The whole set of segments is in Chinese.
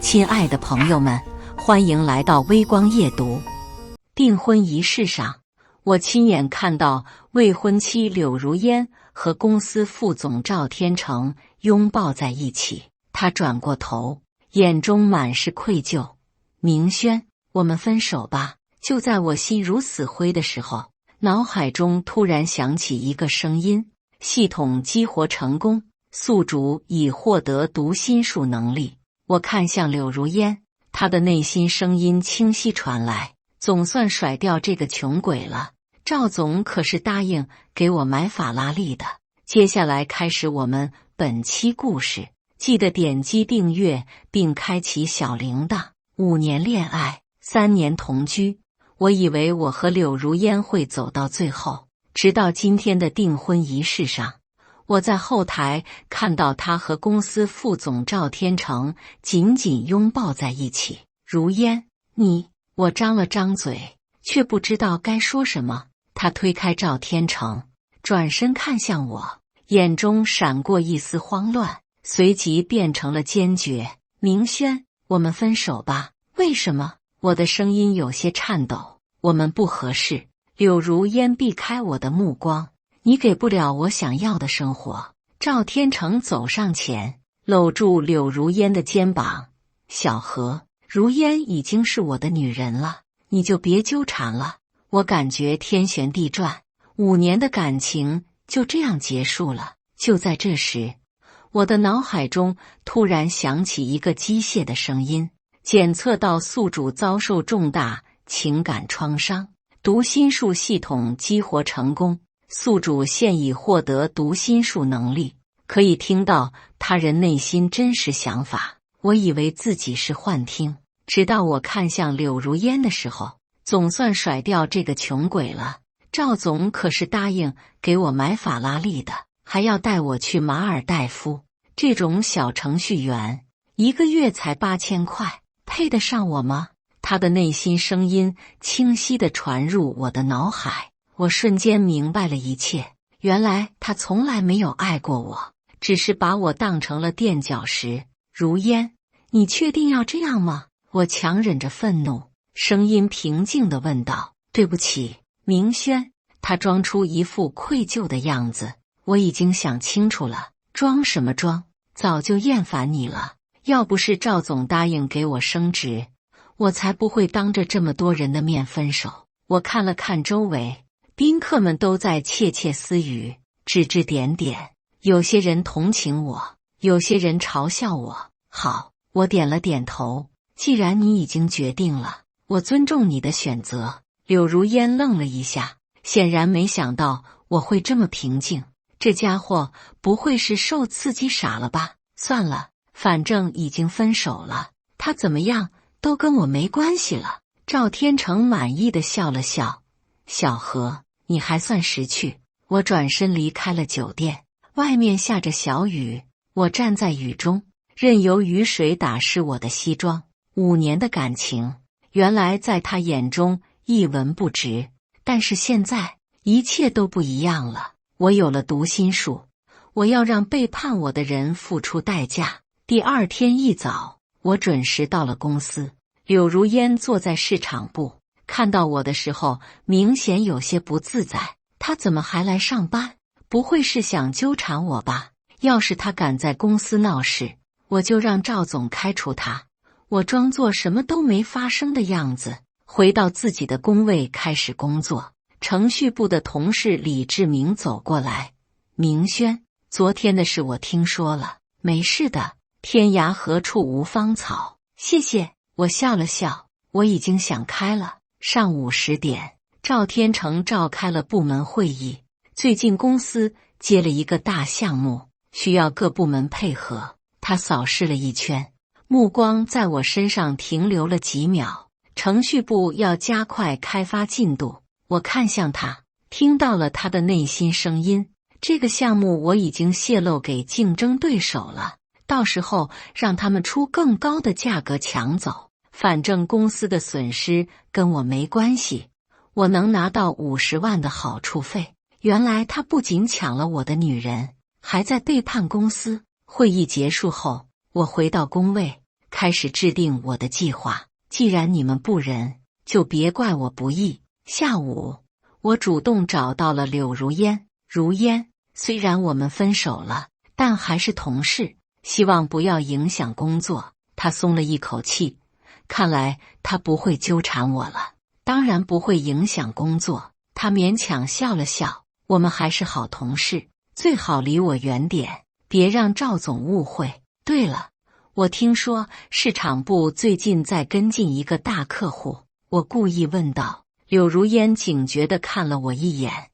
亲爱的朋友们，欢迎来到微光夜读。订婚仪式上，我亲眼看到未婚妻柳如烟和公司副总赵天成拥抱在一起。他转过头，眼中满是愧疚。明轩，我们分手吧。就在我心如死灰的时候，脑海中突然响起一个声音：系统激活成功，宿主已获得读心术能力。我看向柳如烟，她的内心声音清晰传来：总算甩掉这个穷鬼了。赵总可是答应给我买法拉利的。接下来开始我们本期故事，记得点击订阅并开启小铃铛。5年恋爱，3年同居，我以为我和柳如烟会走到最后，直到今天的订婚仪式上。我在后台看到他和公司副总赵天成紧紧拥抱在一起。如烟，我张了张嘴，却不知道该说什么。他推开赵天成，转身看向我，眼中闪过一丝慌乱，随即变成了坚决。明轩，我们分手吧。为什么？我的声音有些颤抖。我们不合适。柳如烟避开我的目光。你给不了我想要的生活。赵天成走上前，搂住柳如烟的肩膀。小何，如烟已经是我的女人了，你就别纠缠了。我感觉天旋地转，5年的感情就这样结束了。就在这时，我的脑海中突然响起一个机械的声音：检测到宿主遭受重大情感创伤，读心术系统激活成功。宿主现已获得读心术能力，可以听到他人内心真实想法。我以为自己是幻听，直到我看向柳如烟的时候，总算甩掉这个穷鬼了。赵总可是答应给我买法拉利的，还要带我去马尔代夫。这种小程序员1个月才8000块，配得上我吗？他的内心声音清晰地传入我的脑海。我瞬间明白了一切，原来他从来没有爱过我，只是把我当成了垫脚石。如烟，你确定要这样吗？我强忍着愤怒，声音平静地问道。对不起，明轩。他装出一副愧疚的样子。我已经想清楚了，装什么装？早就厌烦你了。要不是赵总答应给我升职，我才不会当着这么多人的面分手。我看了看周围，宾客们都在窃窃私语，指指点点，有些人同情我，有些人嘲笑我。好，我点了点头。既然你已经决定了，我尊重你的选择。柳如烟愣了一下，显然没想到我会这么平静。这家伙不会是受刺激傻了吧？算了，反正已经分手了，他怎么样都跟我没关系了。赵天成满意的笑了笑。小何，你还算识趣。我转身离开了酒店。外面下着小雨，我站在雨中，任由雨水打湿我的西装。5年的感情，原来在他眼中一文不值。但是现在，一切都不一样了。我有了读心术，我要让背叛我的人付出代价。第2天一早，我准时到了公司。柳如烟坐在市场部，看到我的时候，明显有些不自在。他怎么还来上班？不会是想纠缠我吧？要是他敢在公司闹事，我就让赵总开除他。我装作什么都没发生的样子，回到自己的工位开始工作。程序部的同事李志明走过来：明轩，昨天的事我听说了，没事的，天涯何处无芳草。谢谢。我笑了笑，我已经想开了。上午10点，赵天成召开了部门会议。最近公司接了一个大项目，需要各部门配合。他扫视了一圈，目光在我身上停留了几秒。程序部要加快开发进度。我看向他，听到了他的内心声音：这个项目我已经泄露给竞争对手了，到时候让他们出更高的价格抢走。反正公司的损失跟我没关系，我能拿到50万的好处费。原来他不仅抢了我的女人，还在背叛公司。会议结束后，我回到工位，开始制定我的计划。既然你们不仁，就别怪我不义。下午，我主动找到了柳如烟。如烟，虽然我们分手了，但还是同事，希望不要影响工作。他松了一口气，看来他不会纠缠我了。当然不会影响工作。他勉强笑了笑，我们还是好同事，最好离我远点，别让赵总误会。对了，我听说市场部最近在跟进一个大客户，我故意问道。柳如烟警觉地看了我一眼，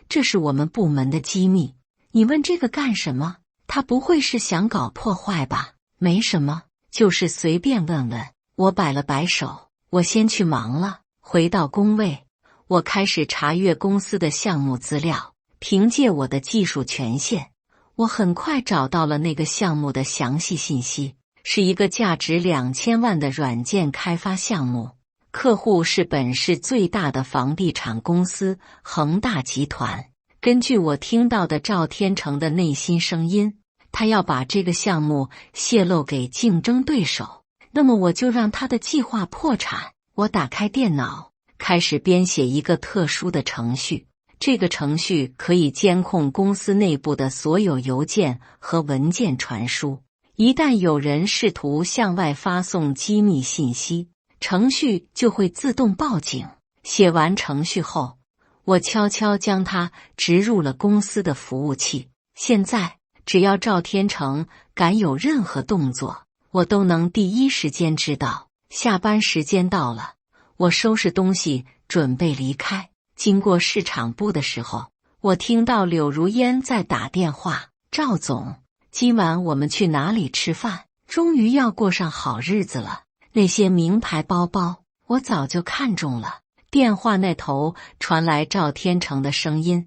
这是我们部门的机密，你问这个干什么？他不会是想搞破坏吧？没什么，就是随便问问。我摆了摆手，我先去忙了。回到工位，我开始查阅公司的项目资料。凭借我的技术权限，我很快找到了那个项目的详细信息，是一个价值2000万的软件开发项目，客户是本市最大的房地产公司恒大集团。根据我听到的赵天成的内心声音，他要把这个项目泄露给竞争对手，那么我就让他的计划破产。我打开电脑，开始编写一个特殊的程序。这个程序可以监控公司内部的所有邮件和文件传输，一旦有人试图向外发送机密信息，程序就会自动报警。写完程序后，我悄悄将它植入了公司的服务器。现在，只要赵天成敢有任何动作，我都能第一时间知道。下班时间到了，我收拾东西准备离开。经过市场部的时候，我听到柳如烟在打电话。赵总，今晚我们去哪里吃饭？终于要过上好日子了。那些名牌包包，我早就看中了。电话那头传来赵天成的声音：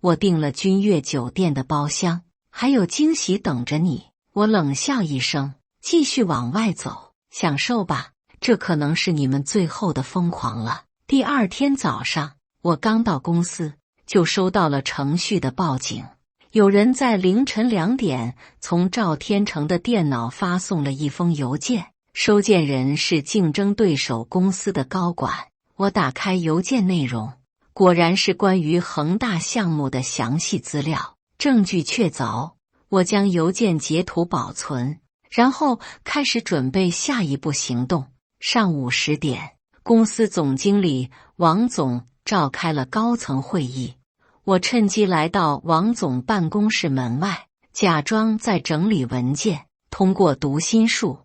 我订了君悦酒店的包厢，还有惊喜等着你。我冷笑一声，继续往外走。享受吧，这可能是你们最后的疯狂了。第二天早上，我刚到公司，就收到了程序的报警。有人在凌晨2点从赵天成的电脑发送了一封邮件，收件人是竞争对手公司的高管。我打开邮件内容，果然是关于恒大项目的详细资料，证据确凿。我将邮件截图保存，然后开始准备下一步行动。上午10点，公司总经理王总召开了高层会议。我趁机来到王总办公室门外，假装在整理文件。通过读心术，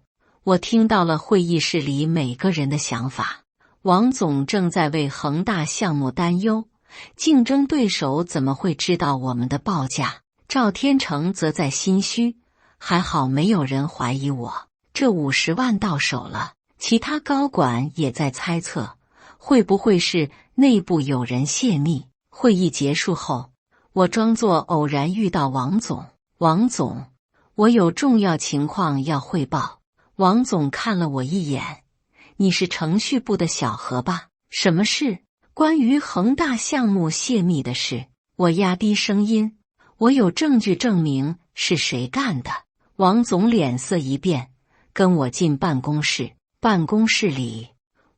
我听到了会议室里每个人的想法。王总正在为恒大项目担忧，竞争对手怎么会知道我们的报价？赵天成则在心虚，还好没有人怀疑我，这50万到手了。其他高管也在猜测，会不会是内部有人泄密？会议结束后，我装作偶然遇到王总。王总，我有重要情况要汇报。王总看了我一眼，你是程序部的小何吧？什么事？关于恒大项目泄密的事。我压低声音，我有证据证明是谁干的。王总脸色一变，跟我进办公室。办公室里，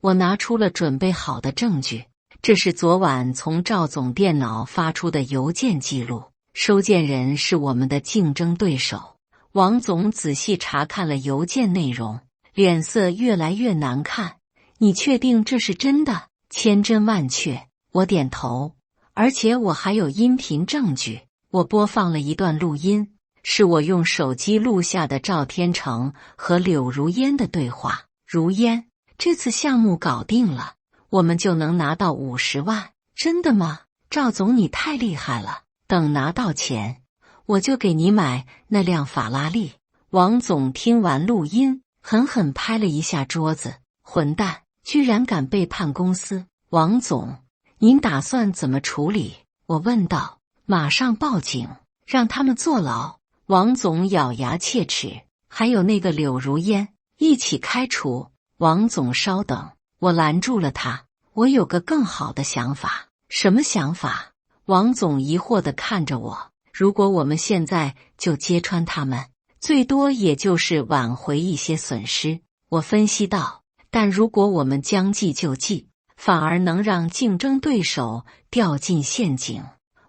我拿出了准备好的证据，这是昨晚从赵总电脑发出的邮件记录，收件人是我们的竞争对手。王总仔细查看了邮件内容，脸色越来越难看。你确定这是真的？千真万确。我点头，而且我还有音频证据。我播放了一段录音，是我用手机录下的赵天成和柳如烟的对话。如烟，这次项目搞定了，我们就能拿到50万。真的吗？赵总，你太厉害了。等拿到钱，我就给你买那辆法拉利。王总听完录音，狠狠拍了一下桌子。混蛋，居然敢背叛公司。王总，您打算怎么处理？我问道。马上报警，让他们坐牢。王总咬牙切齿。还有那个柳如烟，一起开除。王总稍等，我拦住了他。我有个更好的想法。什么想法？王总疑惑地看着我。如果我们现在就揭穿他们，最多也就是挽回一些损失，我分析道，但如果我们将计就计，反而能让竞争对手掉进陷阱。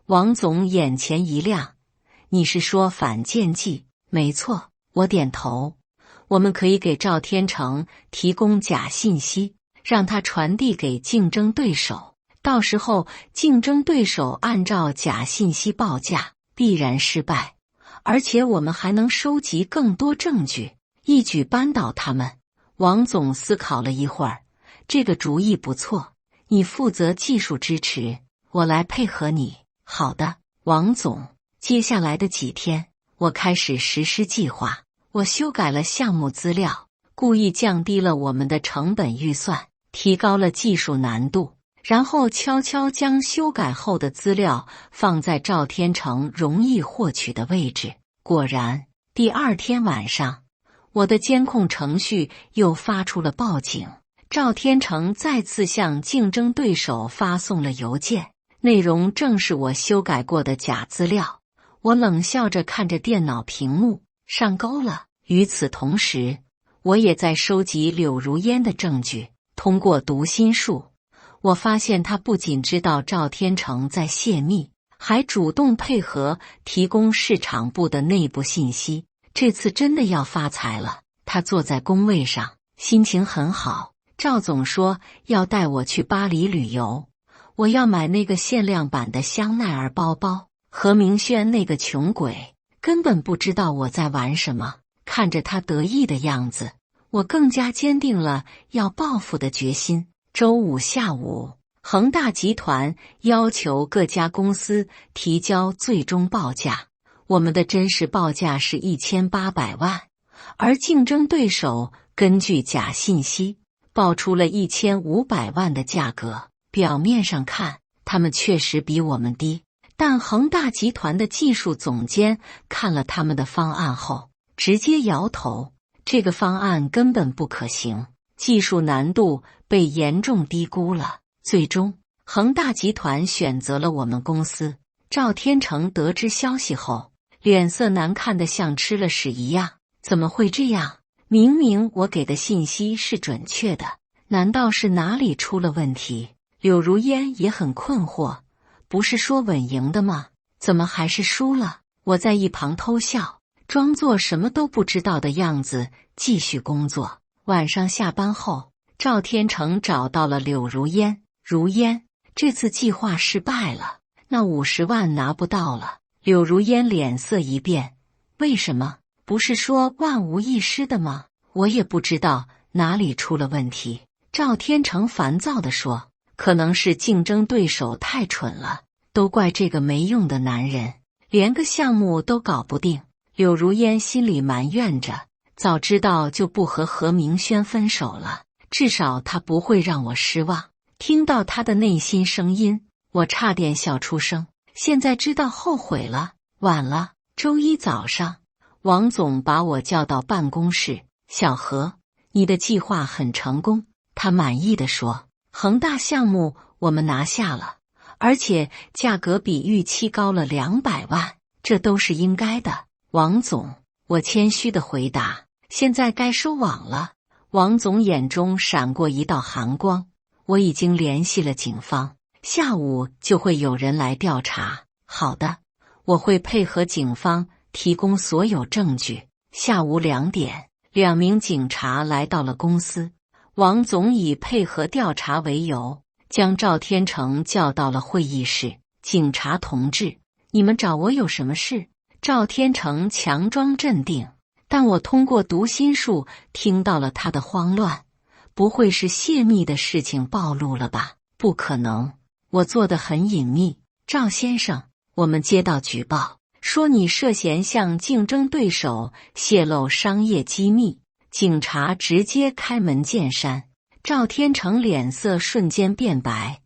王总眼前一亮，你是说反间计？没错，我点头。我们可以给赵天成提供假信息，让他传递给竞争对手，到时候竞争对手按照假信息报价，必然失败。而且我们还能收集更多证据，一举扳倒他们。王总思考了一会儿，这个主意不错，你负责技术支持，我来配合你。好的，王总。接下来的几天，我开始实施计划。我修改了项目资料，故意降低了我们的成本预算，提高了技术难度，然后悄悄将修改后的资料放在赵天成容易获取的位置。果然，第二天晚上，我的监控程序又发出了报警。赵天成再次向竞争对手发送了邮件，内容正是我修改过的假资料。我冷笑着看着电脑屏幕，上钩了。与此同时，我也在收集柳如烟的证据。通过读心术，我发现他不仅知道赵天成在泄密，还主动配合提供市场部的内部信息。这次真的要发财了。他坐在工位上，心情很好。赵总说要带我去巴黎旅游，我要买那个限量版的香奈儿包包。何明轩那个穷鬼根本不知道我在玩什么，看着他得意的样子，我更加坚定了要报复的决心。周五下午，恒大集团要求各家公司提交最终报价，我们的真实报价是1800万，而竞争对手根据假信息报出了1500万的价格。表面上看，他们确实比我们低。但恒大集团的技术总监看了他们的方案后，直接摇头，这个方案根本不可行，技术难度被严重低估了。最终，恒大集团选择了我们公司。赵天成得知消息后，脸色难看得像吃了屎一样。怎么会这样？明明我给的信息是准确的，难道是哪里出了问题？柳如烟也很困惑。不是说稳赢的吗？怎么还是输了？我在一旁偷笑，装作什么都不知道的样子，继续工作。晚上下班后，赵天成找到了柳如烟。如烟，这次计划失败了，那50万拿不到了。柳如烟脸色一变，为什么？不是说万无一失的吗？我也不知道哪里出了问题。赵天成烦躁地说，可能是竞争对手太蠢了，都怪这个没用的男人，连个项目都搞不定。柳如烟心里埋怨着，早知道就不和何明轩分手了，至少他不会让我失望。听到他的内心声音，我差点笑出声。现在知道后悔了，晚了。周一早上，王总把我叫到办公室，小何，你的计划很成功。他满意地说，恒大项目我们拿下了，而且价格比预期高了200万，这都是应该的。王总，我谦虚地回答，现在该收网了。王总眼中闪过一道寒光，我已经联系了警方，下午就会有人来调查。好的，我会配合警方提供所有证据。下午2点，2名警察来到了公司。王总以配合调查为由，将赵天成叫到了会议室。警察同志，你们找我有什么事？赵天成强装镇定，但我通过读心术听到了他的慌乱。不会是泄密的事情暴露了吧？不可能，我做得很隐秘。赵先生，我们接到举报，说你涉嫌向竞争对手泄露商业机密。警察直接开门见山。赵天成脸色瞬间变白，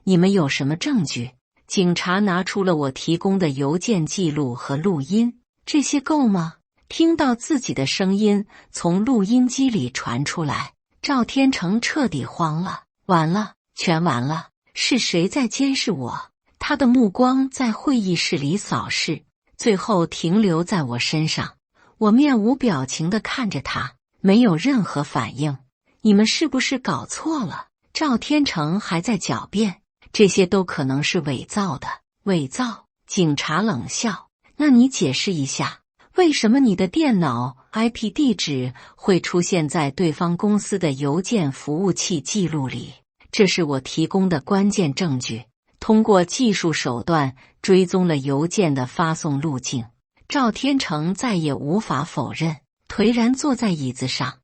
你们有什么证据？警察拿出了我提供的邮件记录和录音，这些够吗？听到自己的声音从录音机里传出来，赵天成彻底慌了。完了，全完了，是谁在监视我？他的目光在会议室里扫视，最后停留在我身上。我面无表情地看着他，没有任何反应。你们是不是搞错了？赵天成还在狡辩，这些都可能是伪造的。伪造？警察冷笑。那你解释一下，为什么你的电脑 IP 地址会出现在对方公司的邮件服务器记录里？这是我提供的关键证据。通过技术手段追踪了邮件的发送路径。赵天成再也无法否认，颓然坐在椅子上。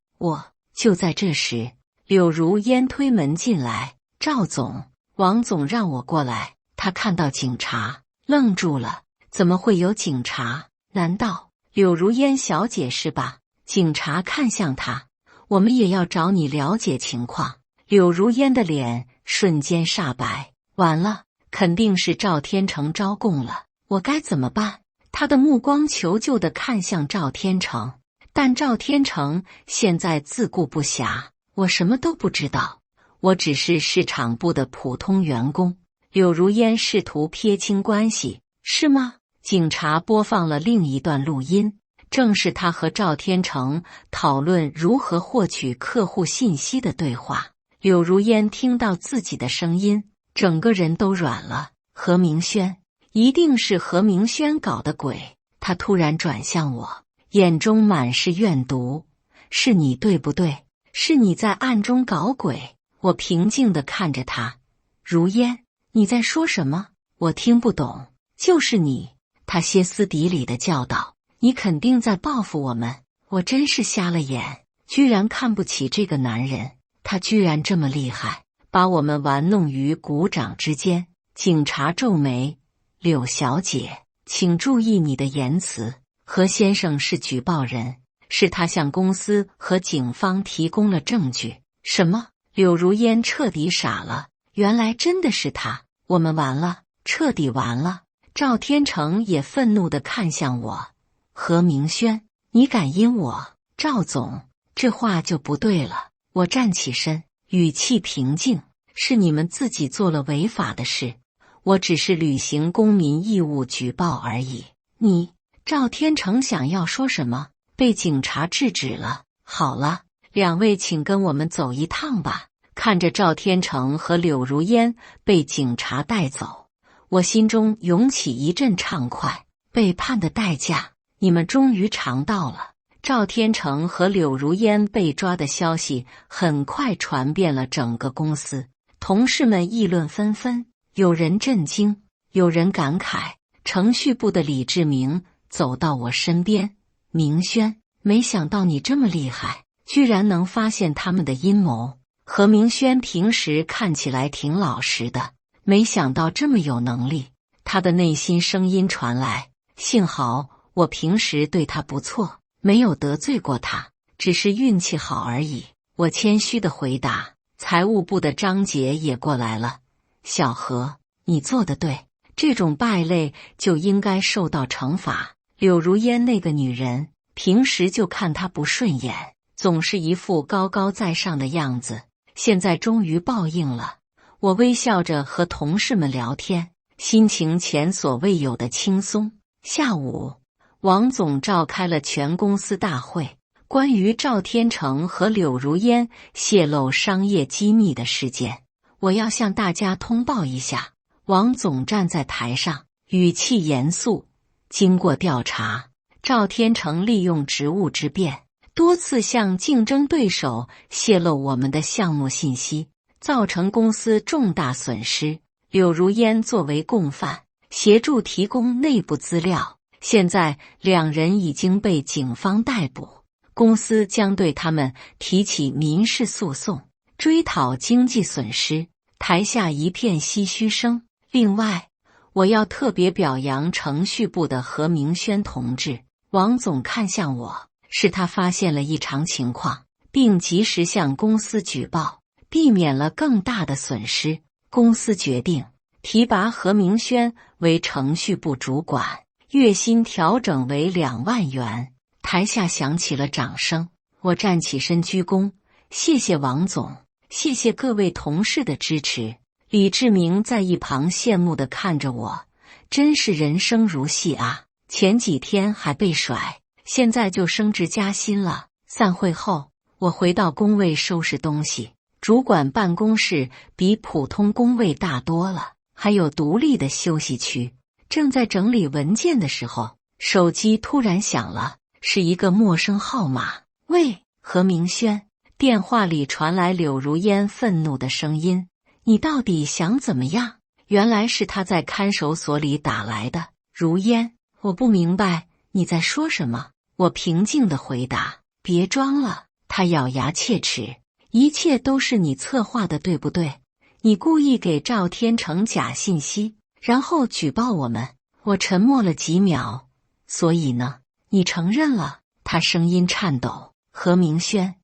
就在这时，柳如烟推门进来。赵总，王总让我过来。他看到警察，愣住了。怎么会有警察？难道柳如烟小姐是吧？警察看向他，我们也要找你了解情况。柳如烟的脸瞬间煞白。完了，肯定是赵天成招供了，我该怎么办？他的目光求救地看向赵天成，但赵天成现在自顾不暇。我什么都不知道，我只是市场部的普通员工。柳如烟试图撇清关系。是吗？警察播放了另一段录音，正是他和赵天成讨论如何获取客户信息的对话。柳如烟听到自己的声音，整个人都软了。何明轩，一定是何明轩搞的鬼。他突然转向我，眼中满是怨毒。是你对不对？是你在暗中搞鬼。我平静地看着他。如烟，你在说什么？我听不懂。就是你。他歇斯底里地叫道，你肯定在报复我们。我真是瞎了眼，居然看不起这个男人。他居然这么厉害，把我们玩弄于股掌之间。警察皱眉，柳小姐，请注意你的言辞。何先生是举报人，是他向公司和警方提供了证据。什么？柳如烟彻底傻了，原来真的是他。我们完了，彻底完了。赵天成也愤怒地看向我。何明轩，你敢阴我？赵总，这话就不对了。我站起身，语气平静，是你们自己做了违法的事，我只是履行公民义务举报而已。你，赵天成想要说什么，被警察制止了。好了，两位请跟我们走一趟吧。看着赵天成和柳如烟被警察带走，我心中涌起一阵畅快。背叛的代价，你们终于尝到了。赵天成和柳如烟被抓的消息很快传遍了整个公司，同事们议论纷纷，有人震惊，有人感慨。程序部的李志明走到我身边，明轩，没想到你这么厉害，居然能发现他们的阴谋。何明轩平时看起来挺老实的，没想到这么有能力。他的内心声音传来，幸好我平时对他不错，没有得罪过他，只是运气好而已。我谦虚地回答。财务部的张杰也过来了。小何，你做得对，这种败类就应该受到惩罚。柳如烟那个女人，平时就看她不顺眼，总是一副高高在上的样子，现在终于报应了。我微笑着和同事们聊天，心情前所未有的轻松。下午，王总召开了全公司大会，关于赵天成和柳如烟泄露商业机密的事件，我要向大家通报一下。王总站在台上，语气严肃。经过调查，赵天成利用职务之便，多次向竞争对手泄露我们的项目信息，造成公司重大损失。柳如烟作为共犯，协助提供内部资料，现在两人已经被警方逮捕，公司将对他们提起民事诉讼，追讨经济损失。台下一片唏嘘声。另外，我要特别表扬程序部的何明轩同志。王总看向我，是他发现了异常情况，并及时向公司举报，避免了更大的损失。公司决定提拔何明轩为程序部主管，月薪调整为2万元。台下响起了掌声。我站起身鞠躬，谢谢王总，谢谢各位同事的支持。李志明在一旁羡慕地看着我，真是人生如戏啊！前几天还被甩，现在就升职加薪了。散会后，我回到工位收拾东西，主管办公室比普通工位大多了，还有独立的休息区。正在整理文件的时候，手机突然响了，是一个陌生号码。喂，何明轩。电话里传来柳如烟愤怒的声音：你到底想怎么样？原来是他在看守所里打来的。如烟，我不明白你在说什么。我平静地回答。别装了。他咬牙切齿，一切都是你策划的，对不对？你故意给赵天成假信息，然后举报我们。我沉默了几秒。所以呢？你承认了？他声音颤抖。何明轩，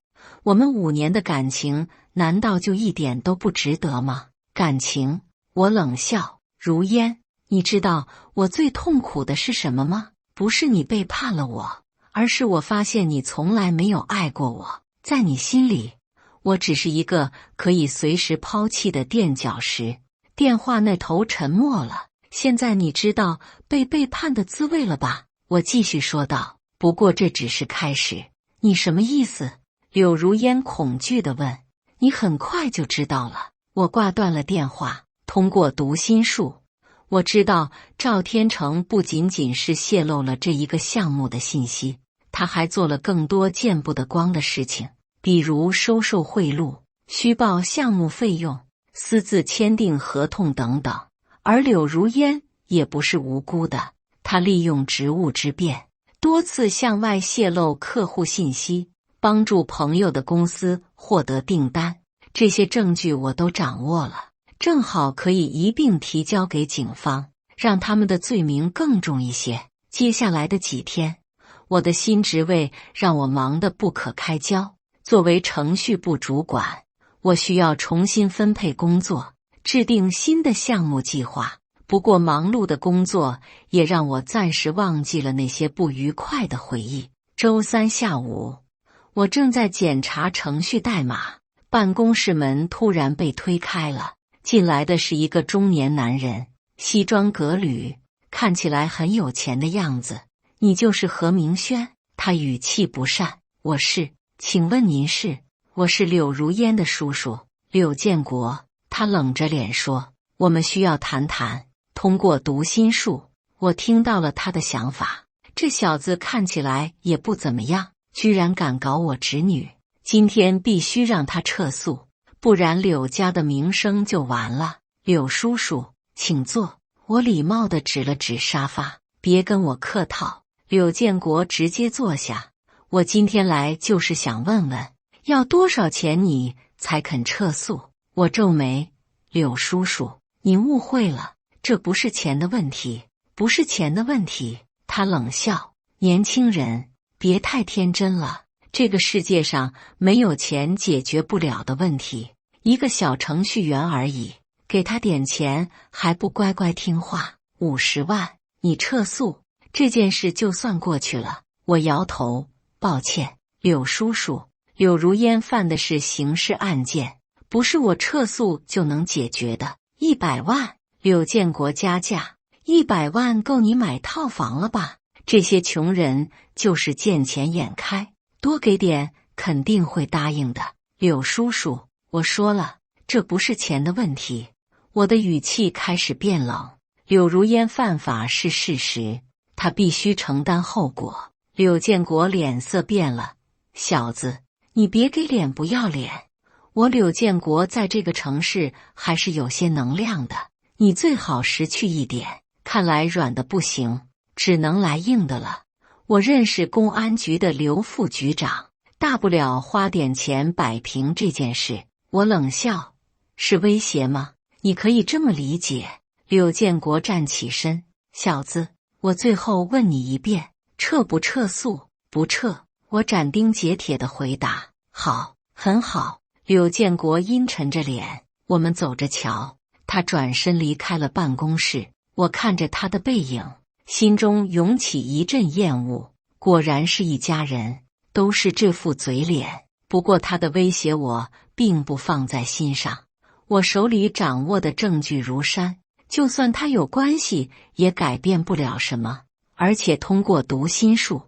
我们5年的感情难道就一点都不值得吗？感情？我冷笑。如烟，你知道我最痛苦的是什么吗？不是你背叛了我，而是我发现你从来没有爱过我。在你心里，我只是一个可以随时抛弃的垫脚石。电话那头沉默了。现在你知道被背叛的滋味了吧？我继续说道。不过这只是开始。你什么意思？柳如烟恐惧地问。你很快就知道了。我挂断了电话。通过读心术，我知道赵天成不仅仅是泄露了这一个项目的信息，他还做了更多见不得光的事情，比如收受贿赂、虚报项目费用、私自签订合同等等。而柳如烟也不是无辜的，他利用职务之便，多次向外泄露客户信息，帮助朋友的公司获得订单。这些证据我都掌握了，正好可以一并提交给警方，让他们的罪名更重一些。接下来的几天，我的新职位让我忙得不可开交。作为程序部主管，我需要重新分配工作，制定新的项目计划。不过忙碌的工作也让我暂时忘记了那些不愉快的回忆。周三下午，我正在检查程序代码，办公室门突然被推开了。进来的是一个中年男人，西装革履，看起来很有钱的样子。你就是何明轩？他语气不善。我是。请问您是？我是柳如烟的叔叔，柳建国。他冷着脸说。我们需要谈谈。通过读心术，我听到了他的想法。这小子看起来也不怎么样，居然敢搞我侄女。今天必须让他撤诉，不然柳家的名声就完了。柳叔叔，请坐。我礼貌地指了指沙发。别跟我客套。柳建国直接坐下。我今天来就是想问问，要多少钱你才肯撤诉？我皱眉。柳叔叔，您误会了，这不是钱的问题，不是钱的问题。他冷笑。年轻人，别太天真了，这个世界上没有钱解决不了的问题。一个小程序员而已，给他点钱还不乖乖听话。50万，你撤诉，这件事就算过去了。我摇头。抱歉，柳叔叔，柳如烟犯的是刑事案件，不是我撤诉就能解决的。100万，柳建国加价。100万够你买套房了吧？这些穷人就是见钱眼开，多给点肯定会答应的。柳叔叔，我说了，这不是钱的问题。我的语气开始变冷。柳如烟犯法是事实，他必须承担后果。柳建国脸色变了。小子，你别给脸不要脸。我柳建国在这个城市还是有些能量的，你最好识趣一点。看来软的不行，只能来硬的了。我认识公安局的刘副局长，大不了花点钱摆平这件事。我冷笑。是威胁吗？你可以这么理解。柳建国站起身。小子，我最后问你一遍，撤不撤诉？不撤。我斩钉截铁地回答。好，很好。柳建国阴沉着脸。我们走着瞧。他转身离开了办公室。我看着他的背影，心中涌起一阵厌恶。果然是一家人，都是这副嘴脸。不过他的威胁我并不放在心上。我手里掌握的证据如山，就算他有关系，也改变不了什么。而且通过读心术，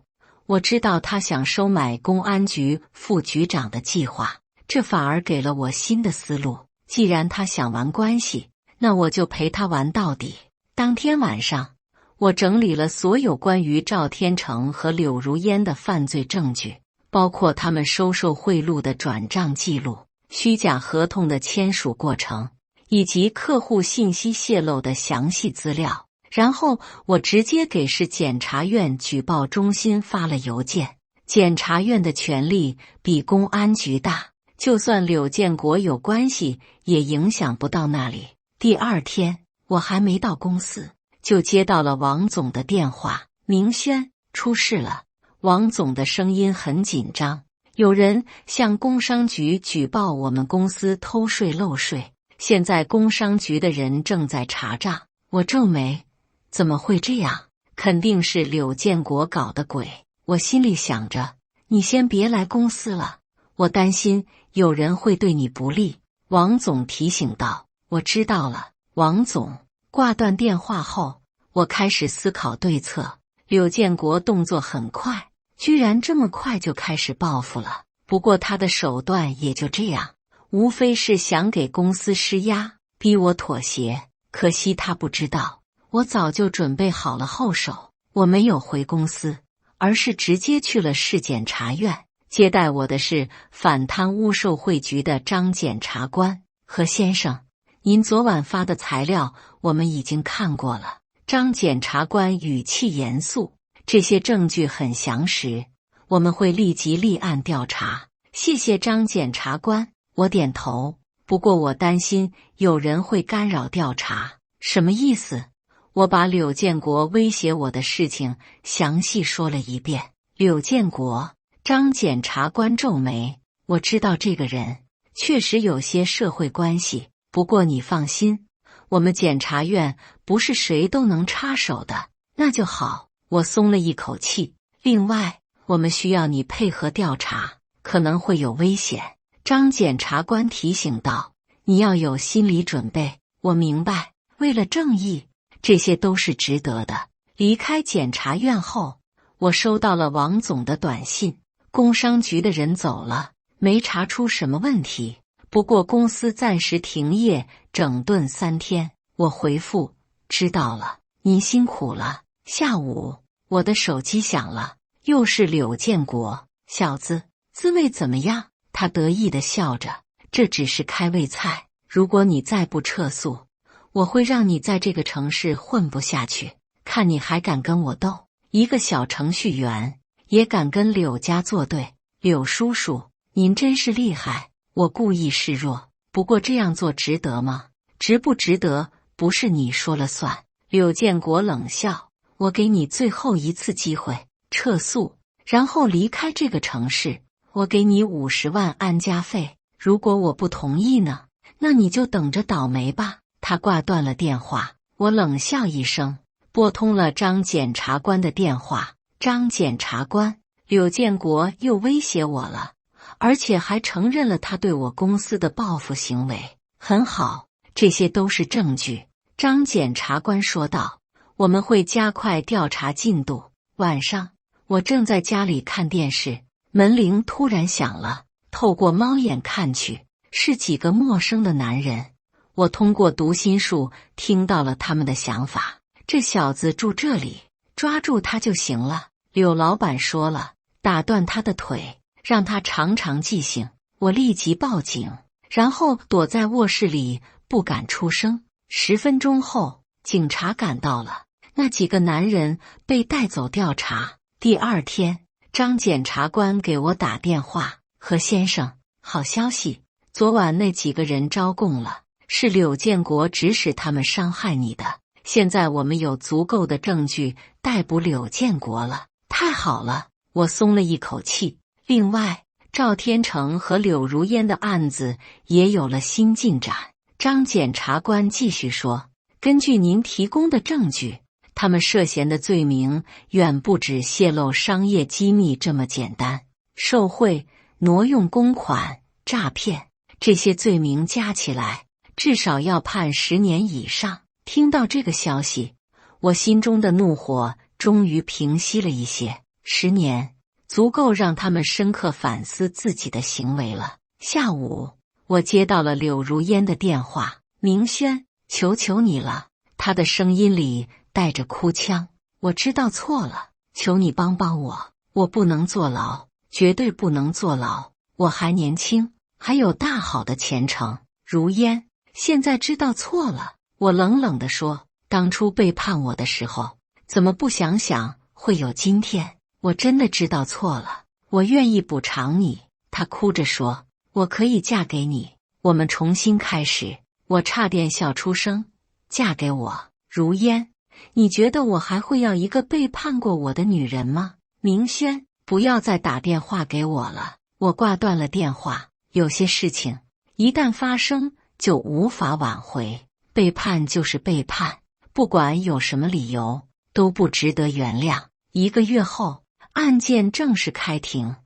我知道他想收买公安局副局长的计划，这反而给了我新的思路。既然他想玩关系，那我就陪他玩到底。当天晚上，我整理了所有关于赵天成和柳如烟的犯罪证据，包括他们收受贿赂的转账记录、虚假合同的签署过程，以及客户信息泄露的详细资料。然后我直接给市检察院举报中心发了邮件。检察院的权力比公安局大，就算柳建国有关系，也影响不到那里。第二天，我还没到公司，就接到了王总的电话：明轩，出事了。王总的声音很紧张，有人向工商局举报我们公司偷税漏税，现在工商局的人正在查账。我皱眉，怎么会这样？肯定是柳建国搞的鬼。我心里想着，你先别来公司了，我担心有人会对你不利。王总提醒道。我知道了，王总。挂断电话后，我开始思考对策。柳建国动作很快，居然这么快就开始报复了。不过他的手段也就这样，无非是想给公司施压，逼我妥协。可惜他不知道，我早就准备好了后手。我没有回公司，而是直接去了市检察院。接待我的是反贪污受贿局的张检察官。何先生，您昨晚发的材料我们已经看过了。张检察官语气严肃，这些证据很详实，我们会立即立案调查。谢谢张检察官。我点头。不过我担心有人会干扰调查。什么意思？我把柳建国威胁我的事情详细说了一遍。柳建国？张检察官皱眉。我知道这个人确实有些社会关系，不过你放心，我们检察院不是谁都能插手的。那就好，我松了一口气。另外，我们需要你配合调查，可能会有危险。张检察官提醒道。你要有心理准备。我明白，为了正义，这些都是值得的。离开检察院后，我收到了王总的短信，工商局的人走了，没查出什么问题，不过公司暂时停业整顿3天。我回复，知道了，您辛苦了。下午，我的手机响了，又是柳建国。小子，滋味怎么样？他得意地笑着，这只是开胃菜，如果你再不撤诉，我会让你在这个城市混不下去，看你还敢跟我斗。一个小程序员也敢跟柳家作对。柳叔叔，您真是厉害。我故意示弱，不过这样做值得吗？值不值得不是你说了算。柳建国冷笑，我给你最后一次机会，撤诉，然后离开这个城市。我给你50万安家费，如果我不同意呢？那你就等着倒霉吧。他挂断了电话，我冷笑一声，拨通了张检察官的电话。张检察官，柳建国又威胁我了，而且还承认了他对我公司的报复行为。很好，这些都是证据。张检察官说道，我们会加快调查进度。晚上，我正在家里看电视，门铃突然响了，透过猫眼看去，是几个陌生的男人。我通过读心术听到了他们的想法。这小子住这里，抓住他就行了。柳老板说了，打断他的腿，让他长长记性。我立即报警，然后躲在卧室里不敢出声。10分钟后，警察赶到了，那几个男人被带走调查。第二天，张检察官给我打电话，何先生，好消息，昨晚那几个人招供了，是柳建国指使他们伤害你的。现在我们有足够的证据逮捕柳建国了。太好了，我松了一口气。另外，赵天成和柳如烟的案子也有了新进展。张检察官继续说，根据您提供的证据，他们涉嫌的罪名远不止泄露商业机密这么简单，受贿、挪用公款、诈骗，这些罪名加起来至少要判10年以上。听到这个消息，我心中的怒火终于平息了一些。10年，足够让他们深刻反思自己的行为了。下午，我接到了柳如烟的电话：“明轩，求求你了。”她的声音里带着哭腔：“我知道错了，求你帮帮我，我不能坐牢，绝对不能坐牢，我还年轻，还有大好的前程。”如烟，现在知道错了。我冷冷地说：“当初背叛我的时候，怎么不想想会有今天？我真的知道错了，我愿意补偿你。”她哭着说：“我可以嫁给你，我们重新开始。”我差点笑出声。嫁给我？如烟，你觉得我还会要一个背叛过我的女人吗？明轩，不要再打电话给我了。我挂断了电话。有些事情一旦发生就无法挽回，背叛就是背叛，不管有什么理由都不值得原谅。1个月后，案件正式开庭，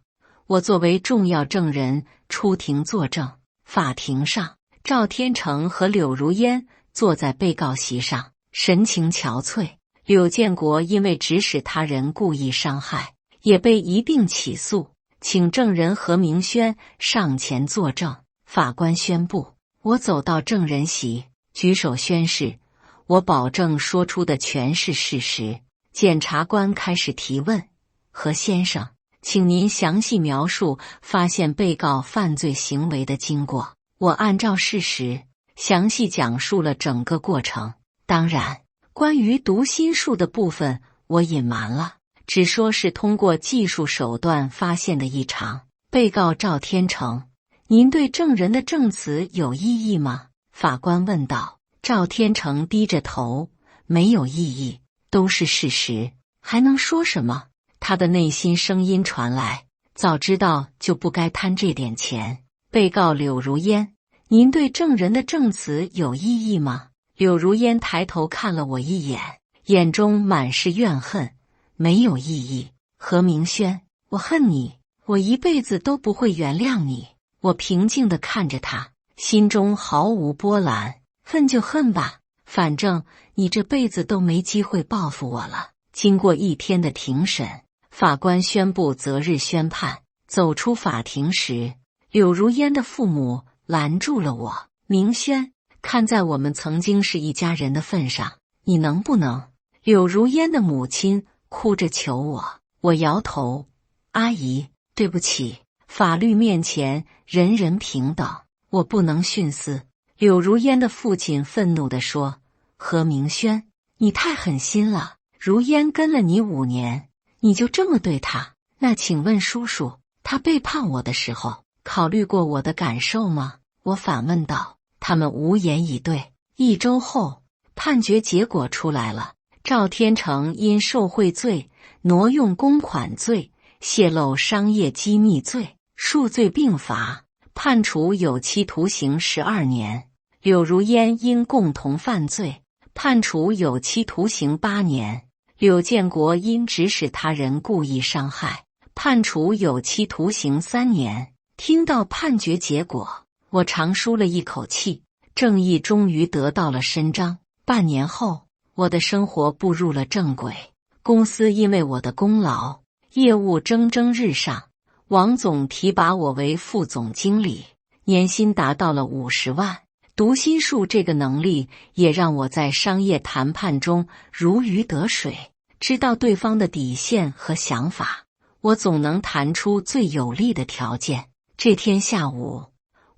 我作为重要证人出庭作证。法庭上，赵天成和柳如烟坐在被告席上，神情憔悴。柳建国因为指使他人故意伤害，也被一并起诉，请证人何明轩上前作证。法官宣布，我走到证人席，举手宣誓，我保证说出的全是事实。检察官开始提问：“何先生，请您详细描述发现被告犯罪行为的经过。”我按照事实详细讲述了整个过程，当然，关于读心术的部分我隐瞒了，只说是通过技术手段发现的异常。被告赵天成，您对证人的证词有异议吗？法官问道。赵天成低着头，没有异议，都是事实，还能说什么？他的内心声音传来：早知道就不该贪这点钱。被告柳如烟，您对证人的证词有异议吗？柳如烟抬头看了我一眼，眼中满是怨恨：没有异议。何明轩，我恨你，我一辈子都不会原谅你。我平静地看着他，心中毫无波澜。恨就恨吧，反正你这辈子都没机会报复我了。经过1天的庭审，法官宣布择日宣判。走出法庭时，柳如烟的父母拦住了我：明轩，看在我们曾经是一家人的份上，你能不能……柳如烟的母亲哭着求我。我摇头：阿姨，对不起，法律面前人人平等，我不能徇私。柳如烟的父亲愤怒地说：何明轩，你太狠心了，如烟跟了你5年，你就这么对他？那请问叔叔，他背叛我的时候考虑过我的感受吗？我反问道。他们无言以对。1周后，判决结果出来了。赵天成因受贿罪、挪用公款罪、泄露商业机密罪，数罪并罚，判处有期徒刑12年。柳如烟因共同犯罪，判处有期徒刑8年。柳建国因指使他人故意伤害，判处有期徒刑3年。听到判决结果，我长舒了一口气，正义终于得到了伸张。半年后，我的生活步入了正轨，公司因为我的功劳，业务蒸蒸日上。王总提拔我为副总经理，年薪达到了50万。读心术这个能力也让我在商业谈判中如鱼得水，知道对方的底线和想法，我总能谈出最有利的条件。这天下午，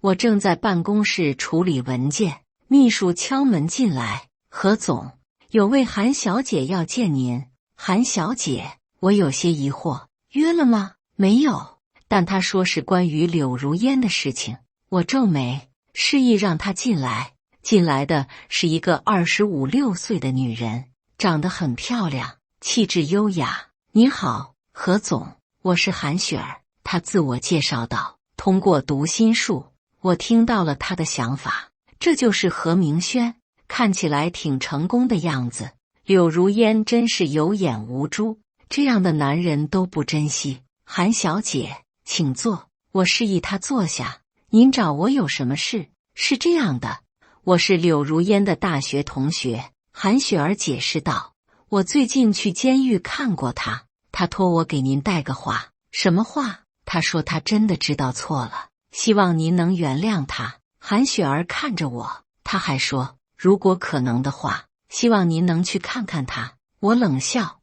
我正在办公室处理文件，秘书敲门进来：何总，有位韩小姐要见您。韩小姐，我有些疑惑，约了吗？没有，但她说是关于柳如烟的事情。我皱眉，示意让她进来。进来的是一个25、26岁的女人，长得很漂亮，气质优雅。你好，何总，我是韩雪儿。她自我介绍道。通过读心术，我听到了她的想法，这就是何明轩，看起来挺成功的样子。柳如烟真是有眼无珠，这样的男人都不珍惜。韩小姐，请坐。我示意她坐下。您找我有什么事？是这样的，我是柳如烟的大学同学。韩雪儿解释道，我最近去监狱看过她，她托我给您带个话。什么话？他说他真的知道错了，希望您能原谅他。韩雪儿看着我，他还说，如果可能的话，希望您能去看看他。我冷笑，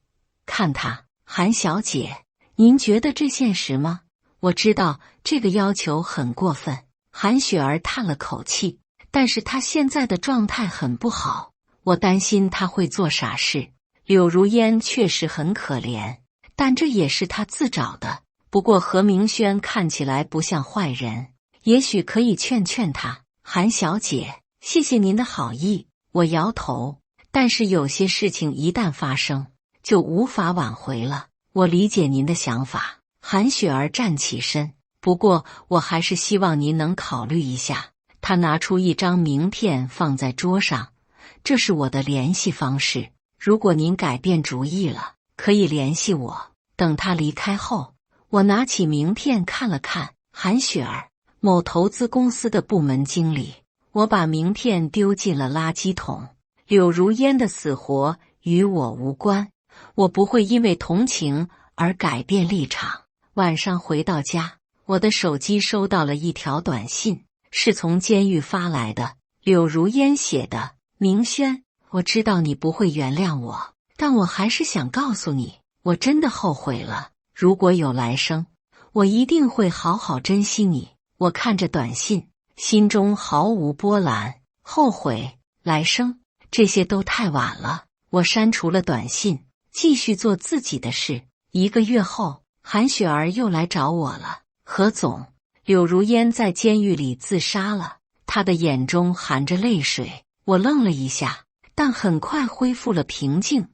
看他？韩小姐，您觉得这现实吗？我知道这个要求很过分。韩雪儿叹了口气，但是她现在的状态很不好，我担心她会做傻事。柳如烟确实很可怜，但这也是她自找的。不过何明轩看起来不像坏人，也许可以劝劝他。韩小姐，谢谢您的好意。我摇头，但是有些事情一旦发生，就无法挽回了。我理解您的想法。韩雪儿站起身，不过我还是希望您能考虑一下。她拿出一张名片放在桌上，这是我的联系方式，如果您改变主意了，可以联系我。等他离开后，我拿起名片看了看，韩雪儿，某投资公司的部门经理。我把名片丢进了垃圾桶。柳如烟的死活与我无关，我不会因为同情而改变立场。晚上回到家，我的手机收到了一条短信，是从监狱发来的。柳如烟写的：明轩，我知道你不会原谅我，但我还是想告诉你，我真的后悔了。如果有来生，我一定会好好珍惜你。我看着短信，心中毫无波澜。后悔、来生，这些都太晚了。我删除了短信，继续做自己的事。1个月后，韩雪儿又来找我了。何总，柳如烟在监狱里自杀了，她的眼中含着泪水。我愣了一下，但很快恢复了平静。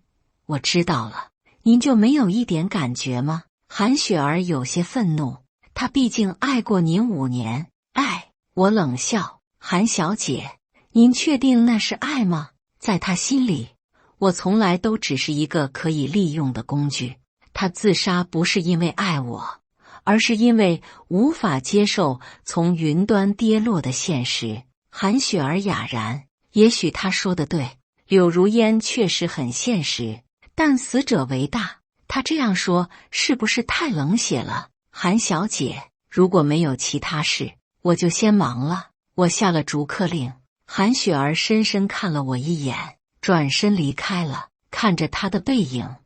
我知道了，您就没有一点感觉吗？韩雪儿有些愤怒，她毕竟爱过您5年。爱？我冷笑。韩小姐，您确定那是爱吗？在她心里，我从来都只是一个可以利用的工具。她自杀不是因为爱我，而是因为无法接受从云端跌落的现实。韩雪儿哑然，也许她说的对，柳如烟确实很现实，但死者为大。她这样说是不是太冷血了？韩小姐，如果没有其他事，我就先忙了。我下了逐客令。韩雪儿深深看了我一眼，转身离开了。看着她的背影，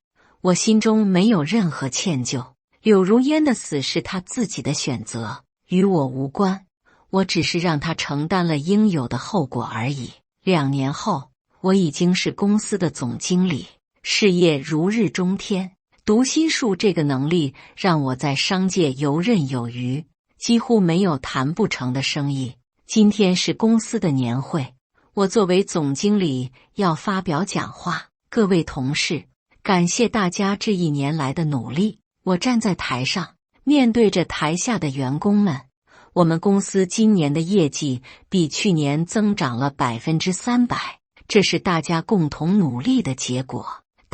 我心中没有任何歉疚。柳如烟的死是她自己的选择，与我无关。我只是让她承担了应有的后果而已。2年后，我已经是公司的总经理，事业如日中天。读心术这个能力让我在商界游刃有余，几乎没有谈不成的生意。今天是公司的年会，我作为总经理要发表讲话。各位同事，感谢大家这1年来的努力。我站在台上，面对着台下的员工们。我们公司今年的业绩比去年增长了300%，这是大家共同努力的结果。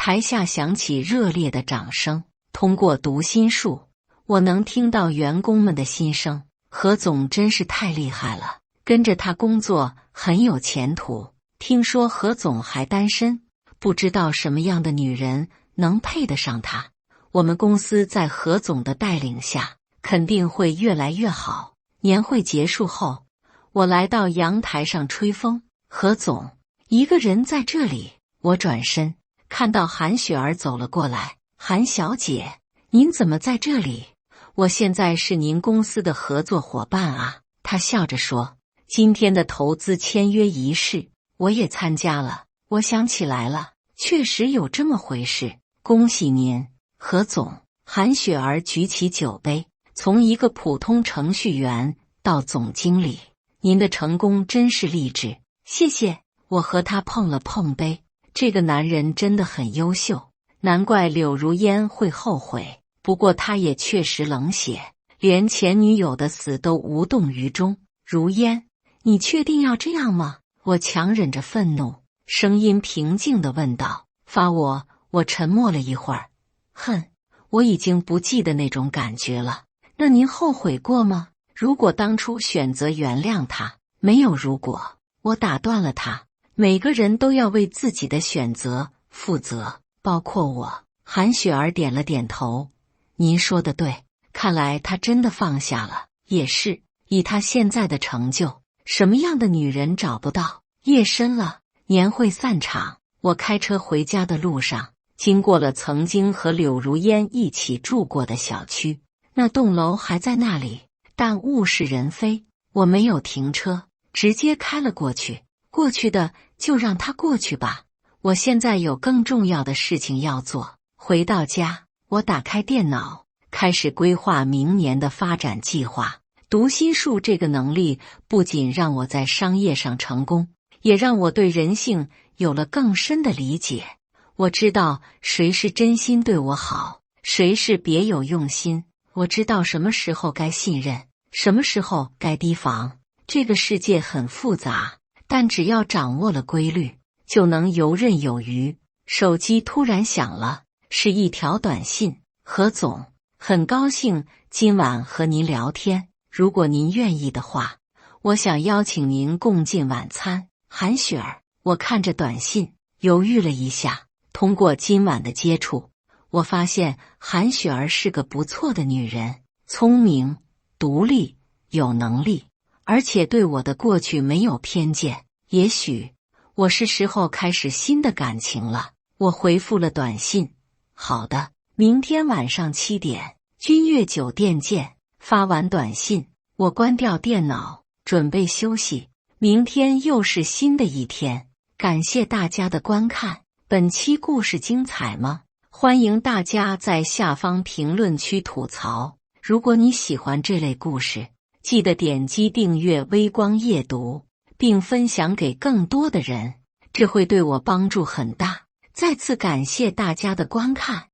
台下响起热烈的掌声。通过读心术，我能听到员工们的心声。何总真是太厉害了，跟着他工作很有前途。听说何总还单身，不知道什么样的女人能配得上他。我们公司在何总的带领下，肯定会越来越好。年会结束后，我来到阳台上吹风。何总一个人在这里。我转身看到韩雪儿走了过来。韩小姐，您怎么在这里？我现在是您公司的合作伙伴啊。她笑着说，今天的投资签约仪式我也参加了。我想起来了，确实有这么回事。恭喜您，何总。韩雪儿举起酒杯，从一个普通程序员到总经理，您的成功真是励志。谢谢。我和他碰了碰杯。这个男人真的很优秀，难怪柳如烟会后悔。不过他也确实冷血，连前女友的死都无动于衷。如烟，你确定要这样吗？我强忍着愤怒，声音平静地问道。发我？我沉默了一会儿。恨，我已经不记得那种感觉了。那您后悔过吗？如果当初选择原谅他，没有如果。我打断了他。每个人都要为自己的选择负责，包括我。韩雪儿点了点头。您说的对，看来他真的放下了。也是，以他现在的成就，什么样的女人找不到？夜深了，年会散场，我开车回家的路上，经过了曾经和柳如烟一起住过的小区，那栋楼还在那里，但物是人非。我没有停车，直接开了过去。过去的就让它过去吧，我现在有更重要的事情要做。回到家，我打开电脑，开始规划明年的发展计划。读心术这个能力不仅让我在商业上成功，也让我对人性有了更深的理解。我知道谁是真心对我好，谁是别有用心。我知道什么时候该信任，什么时候该提防。这个世界很复杂，但只要掌握了规律，就能游刃有余。手机突然响了，是一条短信。何总，很高兴今晚和您聊天，如果您愿意的话，我想邀请您共进晚餐。韩雪儿。我看着短信，犹豫了一下。通过今晚的接触，我发现韩雪儿是个不错的女人，聪明、独立、有能力，而且对我的过去没有偏见。也许我是时候开始新的感情了。我回复了短信，好的，明天晚上7点，君悦酒店见。发完短信，我关掉电脑，准备休息。明天又是新的一天。感谢大家的观看，本期故事精彩吗？欢迎大家在下方评论区吐槽。如果你喜欢这类故事，记得点击订阅微光夜读，并分享给更多的人，这会对我帮助很大。再次感谢大家的观看。